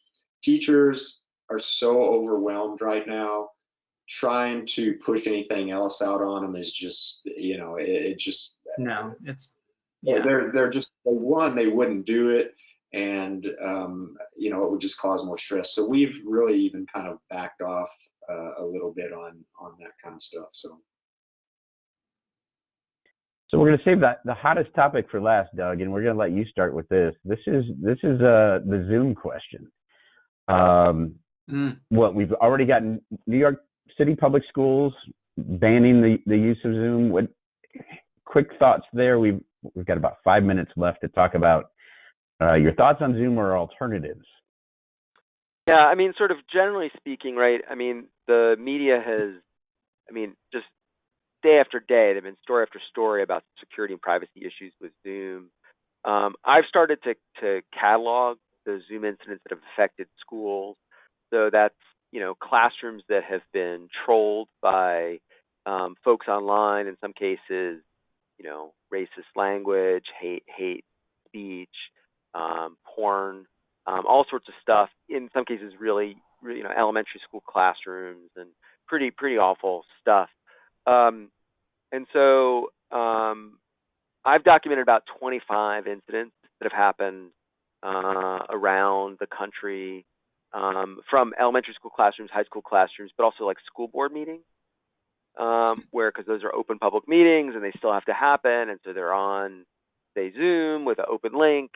teachers are so overwhelmed right now. Trying to push anything else out on them is just, no, it's, they're just, they wouldn't do it, and it would just cause more stress. So we've really even kind of backed off a little bit on that kind of stuff. So we're going to save the hottest topic for last, Doug, and we're going to let you start with this. This is the Zoom question. What we've already gotten New York City Public Schools banning the use of Zoom. What quick thoughts there? We've got about 5 minutes left to talk about your thoughts on Zoom or alternatives. Yeah, I mean, sort of generally speaking, right? I mean, the media has, just day after day, there've been story after story about security and privacy issues with Zoom. I've started to catalog the Zoom incidents that have affected schools. So that's, classrooms that have been trolled by folks online, in some cases, racist language, hate speech, porn, all sorts of stuff. In some cases, really, elementary school classrooms and pretty awful stuff. And so I've documented about 25 incidents that have happened around the country, from elementary school classrooms, high school classrooms, but also like school board meetings, because those are open public meetings and they still have to happen, and so they're on, say, Zoom with an open link,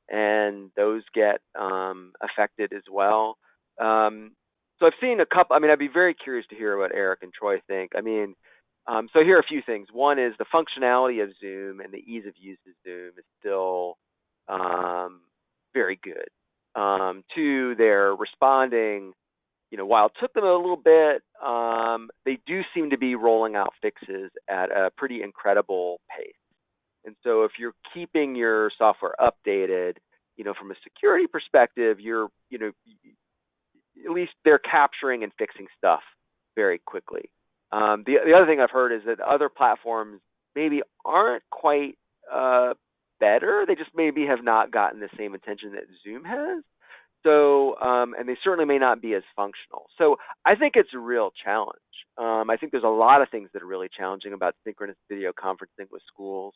and those get affected as well. So I've seen a couple. I mean, I'd be very curious to hear what Eric and Troy think. I mean, so here are a few things. One is the functionality of Zoom and the ease of use of Zoom is still very good. Two, they're responding. While it took them a little bit, they do seem to be rolling out fixes at a pretty incredible pace. And so if you're keeping your software updated, from a security perspective, at least they're capturing and fixing stuff very quickly. The other thing I've heard is that other platforms maybe aren't quite better. They just maybe have not gotten the same attention that Zoom has. So, and they certainly may not be as functional. So I think it's a real challenge. I think there's a lot of things that are really challenging about synchronous video conferencing with schools.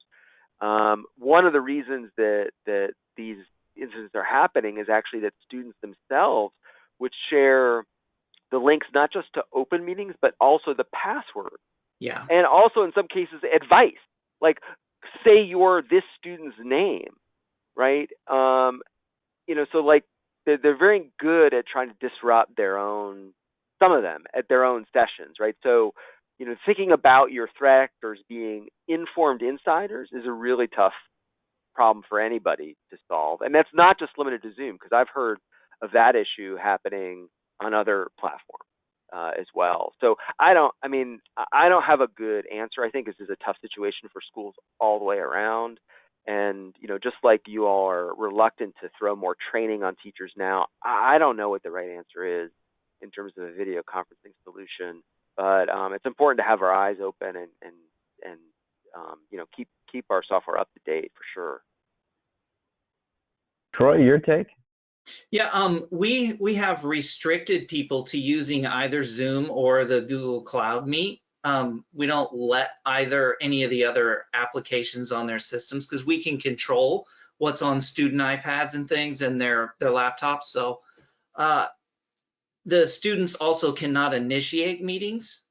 One of the reasons that these incidents are happening is actually that students themselves would share the links not just to open meetings, but also the password. Yeah. And also in some cases advice, like say you're this student's name, right? So like they're very good at trying to disrupt some of them at their own sessions, right? So, thinking about your threat actors being informed insiders is a really tough problem for anybody to solve. And that's not just limited to Zoom, because I've heard of that issue happening on other platforms as well. So I don't have a good answer. I think this is a tough situation for schools all the way around. And, just like you all are reluctant to throw more training on teachers now, I don't know what the right answer is in terms of a video conferencing solution. But it's important to have our eyes open and keep our software up to date for sure. Troy, your take? Yeah, we have restricted people to using either Zoom or the Google Cloud Meet. We don't let any of the other applications on their systems because we can control what's on student iPads and things and their laptops. So the students also cannot initiate meetings.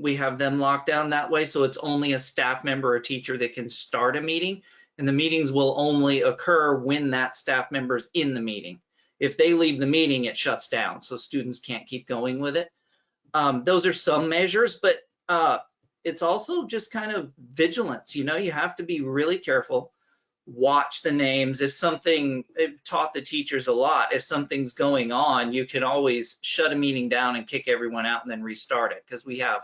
We have them locked down that way. So it's only a staff member or teacher that can start a meeting, and the meetings will only occur when that staff member's in the meeting. If they leave the meeting, it shuts down. So students can't keep going with it. Those are some measures, but it's also just kind of vigilance. You have to be really careful, watch the names. I've taught the teachers a lot. If something's going on, you can always shut a meeting down and kick everyone out and then restart it, because we have,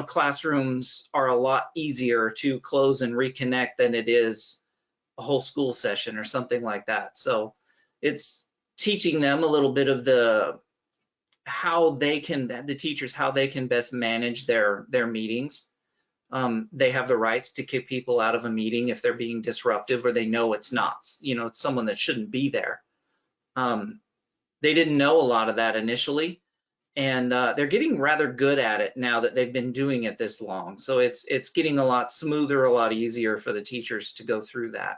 classrooms are a lot easier to close and reconnect than it is a whole school session or something like that. So it's teaching them a little bit of the teachers how they can best manage their meetings. They have the rights to kick people out of a meeting if they're being disruptive or they know it's not, it's someone that shouldn't be there. They didn't know a lot of that initially, and they're getting rather good at it now that they've been doing it this long. So it's getting a lot smoother, a lot easier for the teachers to go through that.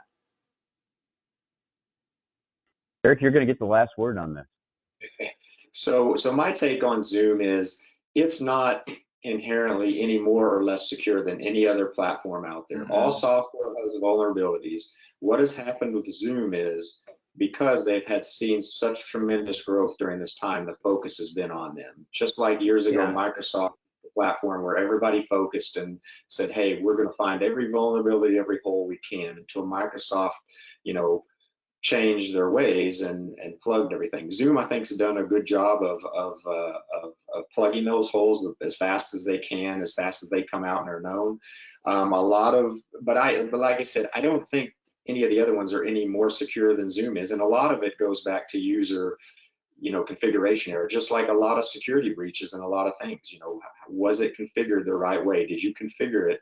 Eric, you're going to get the last word on this. So my take on Zoom is it's not inherently any more or less secure than any other platform out there. Mm-hmm. All software has vulnerabilities. What has happened with Zoom is because they've seen such tremendous growth during this time, the focus has been on them. Just like years ago, Microsoft, the platform where everybody focused and said, hey, we're going to find every vulnerability, every hole we can, until Microsoft, changed their ways and plugged everything. Zoom, I think, has done a good job of plugging those holes as fast as they can, as fast as they come out and are known. But like I said, I don't think any of the other ones are any more secure than Zoom is, and a lot of it goes back to user, configuration error, just like a lot of security breaches and a lot of things. Was it configured the right way? Did you configure it?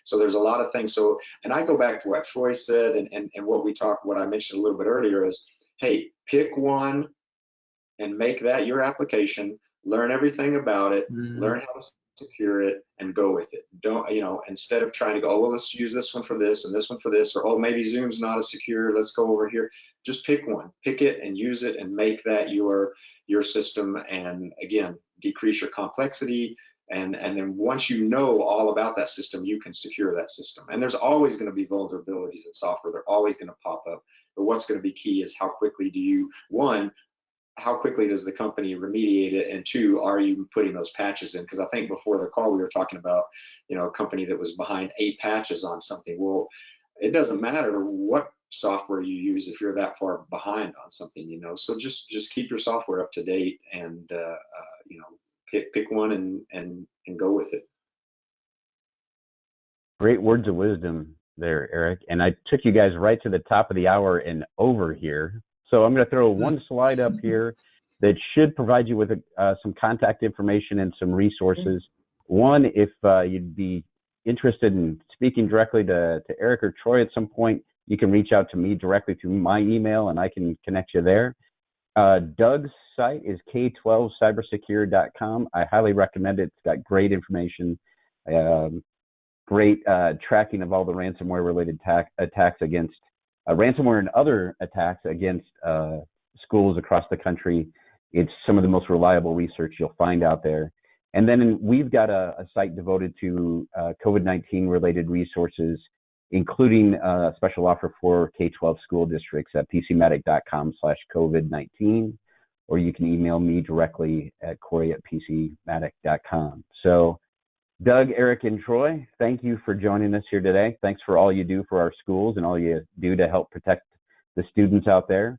So there's a lot of things. So, and I go back to what Troy said and what I mentioned a little bit earlier is, hey, pick one and make that your application, learn everything about it, learn how to secure it, and go with it. Don't, instead of trying to go, oh, well, let's use this one for this and this one for this, or, oh, maybe Zoom's not as secure, let's go over here. Just pick one, pick it and use it and make that your system. And again, decrease your complexity. And then once you know all about that system, you can secure that system. And there's always going to be vulnerabilities in software. They're always going to pop up. But what's going to be key is how quickly do you, one, how quickly does the company remediate it? And two, are you putting those patches in? Because I think before the call, we were talking about, a company that was behind 8 patches on something. Well, it doesn't matter what software you use if you're that far behind on something, so just keep your software up to date and, pick one and go with it. Great words of wisdom there, Eric. And I took you guys right to the top of the hour and over here. So I'm going to throw one slide up here that should provide you with some contact information and some resources. One, if you'd be interested in speaking directly to Eric or Troy at some point, you can reach out to me directly through my email and I can connect you there. Doug's site is K12cybersecure.com. I highly recommend it. It's got great information, great tracking of all the ransomware related attacks against ransomware and other attacks against schools across the country. It's some of the most reliable research you'll find out there. And then we've got a site devoted to COVID-19 related resources, including a special offer for K12 school districts at pcmatic.com/COVID-19, or you can email me directly at corey@pcmatic.com. So Doug, Eric, and Troy, thank you for joining us here today. Thanks for all you do for our schools and all you do to help protect the students out there.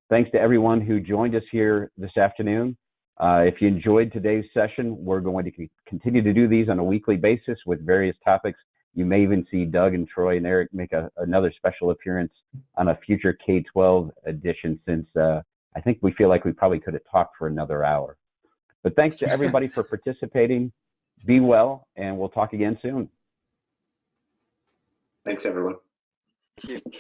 Thanks to everyone who joined us here this afternoon. If you enjoyed today's session, we're going to continue to do these on a weekly basis with various topics. You may even see Doug and Troy and Eric make another special appearance on a future K12 edition, since I think we feel like we probably could have talked for another hour. But thanks to everybody for participating. Be well, and we'll talk again soon. Thanks, everyone. Thank you.